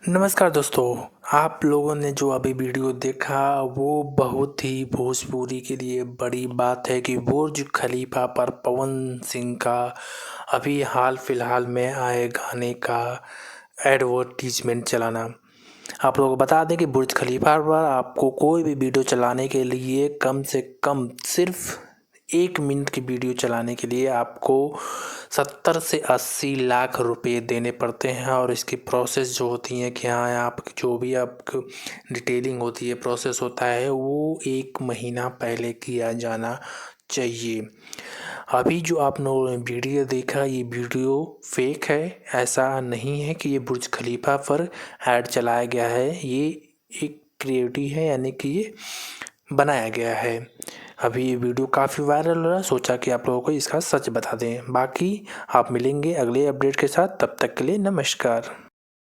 नमस्कार दोस्तों, आप लोगों ने जो अभी वीडियो देखा वो बहुत ही भोजपुरी के लिए बड़ी बात है कि बुर्ज खलीफा पर पवन सिंह का अभी हाल फिलहाल में आए गाने का एडवर्टीजमेंट चलाना। आप लोगों को बता दें कि बुर्ज खलीफा पर आपको कोई भी वीडियो चलाने के लिए कम से कम सिर्फ 1 मिनट की वीडियो चलाने के लिए आपको 70 से 80 लाख रुपए देने पड़ते हैं। और इसकी प्रोसेस जो होती है कि हाँ, आप जो भी आपको डिटेलिंग होती है, प्रोसेस होता है, वो 1 महीना पहले किया जाना चाहिए। अभी जो आप लोगों ने वीडियो देखा, ये वीडियो फेक है। ऐसा नहीं है कि ये बुर्ज खलीफा पर ऐड चलाया गया है, ये एक क्रिएटिव है, यानी कि ये बनाया गया है। अभी ये वीडियो काफ़ी वायरल हो रहा है, सोचा कि आप लोगों को इसका सच बता दें। बाकी आप मिलेंगे अगले अपडेट के साथ, तब तक के लिए नमस्कार।